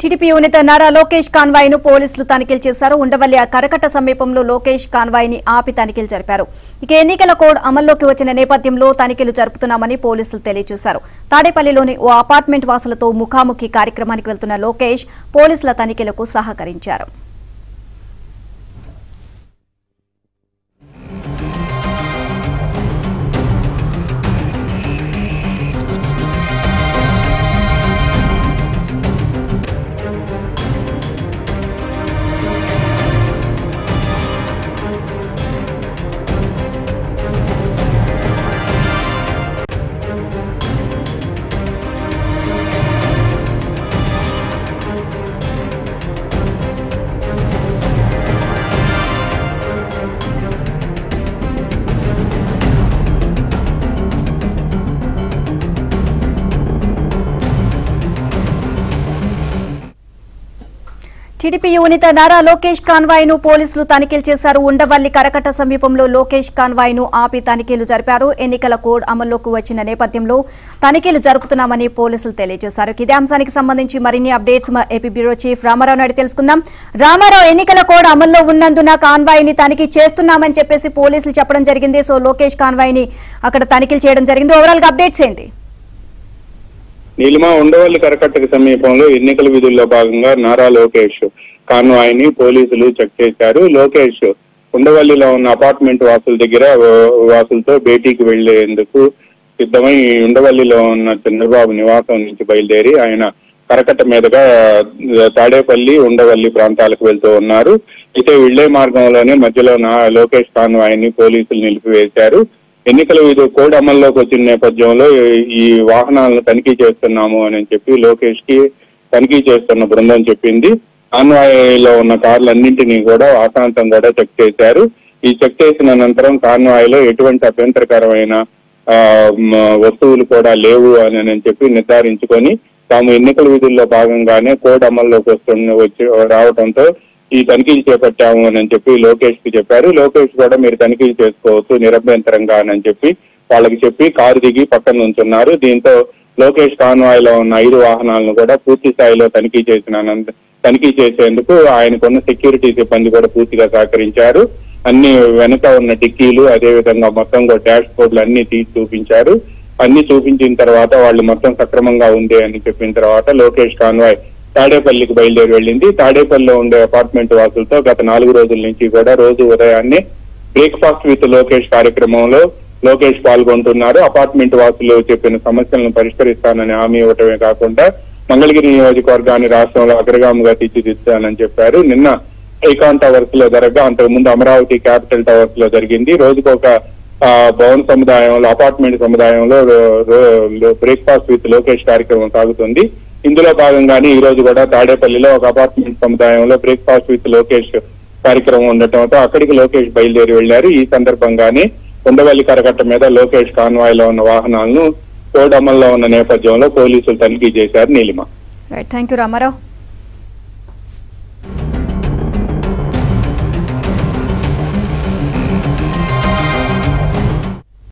TDP unit Nara Lokesh convoy ను పోలీసులు తనిఖీలు చేశారు. ఉండవల్లి కరకట్ట సమీపంలో లోకేష్ కాన్వాయ్ ని ఆపి తనిఖీలు జరిపారు. ఇక ఎన్నికల కోడ్ అమల్లోకి వచ్చిన నేపథ్యంలో తనిఖీలు జరుపుతున్నామని పోలీసులు తెలియజేశారు. తాడేపల్లిలోని ఓ అపార్ట్మెంట్ వాసులతో ముఖాముఖి కార్యక్రమానికి వెళ్తున్న లోకేష్ పోలీసుల తనిఖీలకు సహకరించారు. TDP unit Nara Lokesh convoy ను పోలీసులు తనిఖీలు చేశారు. ఉండవల్లి కరకట్ట సమీపంలో లోకేష్ కాన్వాయ్ ను ఆపి తనిఖీలు జరిపారు. ఎన్నికల కోడ్ అమల్లోకి వచ్చిన నేపథ్యంలో తనిఖీలు జరుపుతున్నామని పోలీసులు తెలియజేశారు. ఇదే అంశానికి సంబంధించి మరిన్ని అప్డేట్స్ మా AP bureau chief Rama Rao Naidu తెలుసుకుందాం. రామారావు, ఎన్నికల కోడ్ అమల్లో ఉన్నందున కాన్వాయ్ ని తనిఖీ చేస్తున్నామని చెప్పేసి పోలీసులు చెప్పడం జరిగింది. సో లోకేష్ కాన్వాయ్ ని అక్కడ తనిఖీలు చేయడం జరిగింది. ఓవరాల్ గా అప్డేట్స్ ఏంటి? నీలిమ, ఉండవల్లి కరకట్టకు సమీపంలో ఎన్నికల విధుల్లో భాగంగా నారా లోకేష్ కాన్వాయ్ ని పోలీసులు చెక్ చేశారు. లోకేష్ ఉండవల్లిలో ఉన్న అపార్ట్మెంట్ వాసులతో భేటీకి వెళ్లేందుకు సిద్ధమై ఉండవల్లిలో ఉన్న చంద్రబాబు నివాసం నుంచి బయలుదేరి ఆయన కరకట్ట మీదుగా తాడేపల్లి, ఉండవల్లి ప్రాంతాలకు వెళ్తూ ఉన్నారు. అయితే వెళ్లే మార్గంలోనే మధ్యలో లోకేష్ కాన్వాయ్ ని పోలీసులు నిలిపివేశారు. ఎన్నికల కోడ్ అమల్లోకి వచ్చిన నేపథ్యంలో ఈ వాహనాలను తనిఖీ చేస్తున్నాము అని చెప్పి లోకేష్ కి తనిఖీ చేస్తున్న బృందం చెప్పింది. కాన్వాయ్లో ఉన్న కార్లన్నింటినీ కూడా ఆశాంతం కూడా చెక్ చేశారు. ఈ చెక్ చేసిన అనంతరం కాన్వాయ్ లో ఎటువంటి అభ్యంతరకరమైన వస్తువులు కూడా లేవు అని చెప్పి నిర్ధారించుకొని తాము ఎన్నికల విధుల్లో భాగంగానే కోడ్ అమల్లోకి రావడంతో ఈ తనిఖీలు చేపట్టాము అని చెప్పి లోకేష్ కి చెప్పారు. లోకేష్ కూడా మీరు తనిఖీలు చేసుకోవచ్చు నిరభ్యంతరంగా అని చెప్పి వాళ్ళకి చెప్పి కారు దిగి పక్కన ఉంచున్నారు. దీంతో లోకేష్ కాన్వాయ్ లో ఉన్న 5 వాహనాలను కూడా పూర్తి స్థాయిలో తనిఖీ చేసేందుకు ఆయనకున్న సెక్యూరిటీ సిబ్బంది కూడా పూర్తిగా సహకరించారు. అన్ని వెనక ఉన్న డిక్కీలు, అదేవిధంగా మొత్తం డాష్ బోర్డులు అన్ని తీసి చూపించారు. అన్ని చూపించిన తర్వాత వాళ్ళు మొత్తం సక్రమంగా ఉంది అని చెప్పిన తర్వాత లోకేష్ కాన్వాయ్ తాడేపల్లికి బయలుదేరి వెళ్ళింది. తాడేపల్లిలో ఉండే అపార్ట్మెంట్ వాసులతో గత 4 రోజుల నుంచి కూడా రోజు ఉదయాన్నే బ్రేక్ఫాస్ట్ విత్ లోకేష్ కార్యక్రమంలో లోకేష్ పాల్గొంటున్నారు. అపార్ట్మెంట్ వాసులు చెప్పిన సమస్యలను పరిష్కరిస్తానని హామీ ఇవ్వటమే కాకుండా మంగళగిరి నియోజకవర్గాన్ని రాష్ట్రంలో అగ్రగామిగా తీర్చిదిద్దానని చెప్పారు. నిన్న ఐకాన్ టవర్స్ లో జరగగా అంతకుముందు అమరావతి క్యాపిటల్ టవర్స్ లో జరిగింది. రోజుకొక భవన సముదాయంలో, అపార్ట్మెంట్ సముదాయంలో బ్రేక్ఫాస్ట్ విత్ లోకేష్ కార్యక్రమం సాగుతుంది. ఇందులో భాగంగానే ఈ రోజు కూడా తాడేపల్లిలో ఒక అపార్ట్మెంట్ సముదాయంలో బ్రేక్ఫాస్ట్ విత్ లోకేష్ కార్యక్రమం ఉండటంతో అక్కడికి లోకేష్ బయలుదేరి వెళ్లారు. ఈ సందర్భంగానే ఉండవల్లి కరకట్ట మీద లోకేష్ కాన్వాయ్ లో ఉన్న వాహనాలను కోడ్ అమల్లో ఉన్న నేపథ్యంలో పోలీసులు తనిఖీ చేశారు. నీలిమ. Thank you Ramarao.